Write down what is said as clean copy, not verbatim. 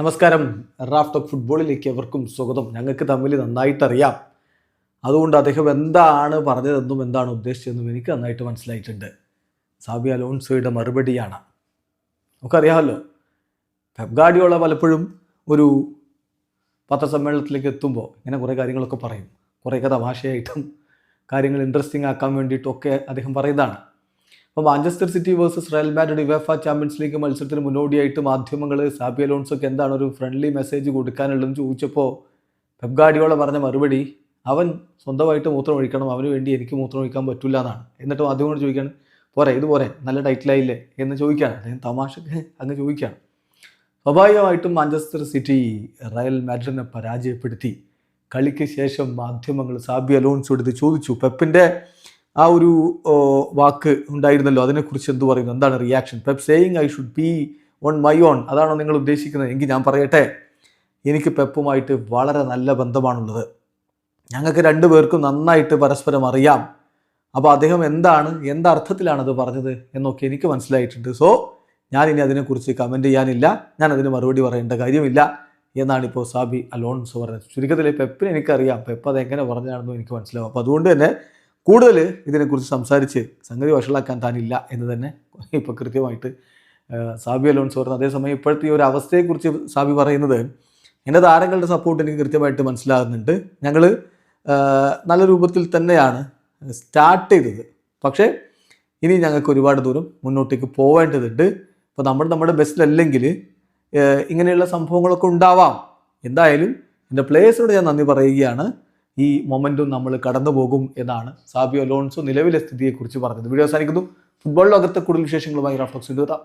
നമസ്കാരം. Raf talk ഫുട്ബോളിലേക്ക് എവർക്കും സ്വാഗതം. ഞങ്ങൾക്ക് തമ്മിൽ നന്നായിട്ടറിയാം. അതുകൊണ്ട് അദ്ദേഹം എന്താണ് പറഞ്ഞതെന്നും എന്താണ് ഉദ്ദേശിച്ചതെന്നും എനിക്ക് നന്നായിട്ട് മനസ്സിലായിട്ടുണ്ട്. സാബി അലോൺസോയുടെ മറുപടിയാണ്. നമുക്കറിയാമല്ലോ, പെപ് ഗാർഡിയോള പലപ്പോഴും ഒരു പത്രസമ്മേളനത്തിലേക്ക് എത്തുമ്പോൾ ഇങ്ങനെ കുറേ കാര്യങ്ങളൊക്കെ പറയും. കുറേയൊക്കെ തമാശയായിട്ടും കാര്യങ്ങൾ ഇൻട്രസ്റ്റിംഗ് ആക്കാൻ വേണ്ടിയിട്ടൊക്കെ അദ്ദേഹം പറയുന്നതാണ്. അപ്പോൾ Manchester city versus Real Madrid UEFA champions league മത്സരത്തിന് മുന്നോടിയായിട്ട് മാധ്യമങ്ങൾ സാബി അലോൺസോക്ക് എന്താണ് ഒരു ഫ്രണ്ട്ലി മെസ്സേജ് കൊടുക്കാനുള്ളതെന്ന് ചോദിച്ചപ്പോൾ പെപ് ഗാർഡിയോള പറഞ്ഞ മറുപടി, അവൻ സ്വന്തമായിട്ട് മൂത്രം ഒഴിക്കണം, അവന് വേണ്ടി എനിക്ക് മൂത്രം ഒഴിക്കാൻ പറ്റില്ല എന്നാണ്. എന്നിട്ട് മാധ്യമങ്ങളോട് ചോദിക്കുകയാണ്, പോരെ ഇത് പോരെ, നല്ല ടൈറ്റിലായില്ലേ എന്ന് ചോദിക്കുകയാണ്. അദ്ദേഹം തമാശക്ക് അങ്ങ് ചോദിക്കുകയാണ്. സ്വാഭാവികമായിട്ടും മാഞ്ചസ്റ്റർ സിറ്റി റയൽ മാഡ്രിഡിനെ പരാജയപ്പെടുത്തി. കളിക്ക് ശേഷം മാധ്യമങ്ങൾ സാബി അലോൺസോട് ഇത് ചോദിച്ചു. പെപ്പിൻ്റെ ആ ഒരു വാക്ക് ഉണ്ടായിരുന്നല്ലോ, അതിനെക്കുറിച്ച് എന്ത് പറയുന്നു, എന്താണ് reaction? Pep saying I should be on my own, അതാണോ നിങ്ങൾ ഉദ്ദേശിക്കുന്നത്? എങ്കിൽ ഞാൻ പറയട്ടെ, എനിക്ക് പെപ്പുമായിട്ട് വളരെ നല്ല ബന്ധമാണുള്ളത്. ഞങ്ങൾക്ക് രണ്ടുപേർക്കും നന്നായിട്ട് പരസ്പരം അറിയാം. അപ്പോൾ അദ്ദേഹം എന്തർത്ഥത്തിലാണത് പറഞ്ഞത് എന്നൊക്കെ എനിക്ക് മനസ്സിലായിട്ടുണ്ട്. സോ ഞാനിനി അതിനെക്കുറിച്ച് കമൻറ്റ് ചെയ്യാനില്ല, ഞാനതിന് മറുപടി പറയേണ്ട കാര്യമില്ല എന്നാണിപ്പോൾ സാബി അലോൺസോ പറഞ്ഞത്. ചുരുക്കത്തിൽ പെപ്പിനെ എനിക്കറിയാം, പെപ്പ് അതെങ്ങനെ പറഞ്ഞതാണെന്നും എനിക്ക് മനസ്സിലാവും. അപ്പോൾ അതുകൊണ്ട് തന്നെ കൂടുതൽ ഇതിനെക്കുറിച്ച് സംസാരിച്ച് സംഗതി വഷളാക്കാൻ താനില്ല എന്ന് തന്നെ ഇപ്പോൾ കൃത്യമായിട്ട് സാബി അലോൺസോ പറഞ്ഞു. അതേസമയം ഇപ്പോഴത്തെ ഈ ഒരു അവസ്ഥയെക്കുറിച്ച് സാബി പറയുന്നത്, എൻ്റെ താരങ്ങളുടെ സപ്പോർട്ട് എനിക്ക് കൃത്യമായിട്ട് മനസ്സിലാകുന്നുണ്ട്. ഞങ്ങൾ നല്ല രൂപത്തിൽ തന്നെയാണ് സ്റ്റാർട്ട് ചെയ്തത്. പക്ഷേ ഇനി ഞങ്ങൾക്ക് ഒരുപാട് ദൂരം മുന്നോട്ടേക്ക് പോവേണ്ടതുണ്ട്. ഇപ്പോൾ നമ്മുടെ ബെസ്റ്റിലല്ലെങ്കിൽ ഇങ്ങനെയുള്ള സംഭവങ്ങളൊക്കെ ഉണ്ടാവാം. എന്തായാലും എൻ്റെ പ്ലേയേഴ്സിനോട് ഞാൻ നന്ദി പറയുകയാണ്. ഈ മൊമെൻറ്റും നമ്മൾ കടന്നു പോകും എന്നാണ് സാബി അലോൺസോ നിലവിലെ സ്ഥിതിയെക്കുറിച്ച് പറഞ്ഞത്. വീഡിയോ അവസാനിക്കുന്നു. ഫുട്ബോൾ ലോകത്തെ കൂടുതൽ വിശേഷങ്ങളുമായി റാഫ് ടോക്സ് എത്താം.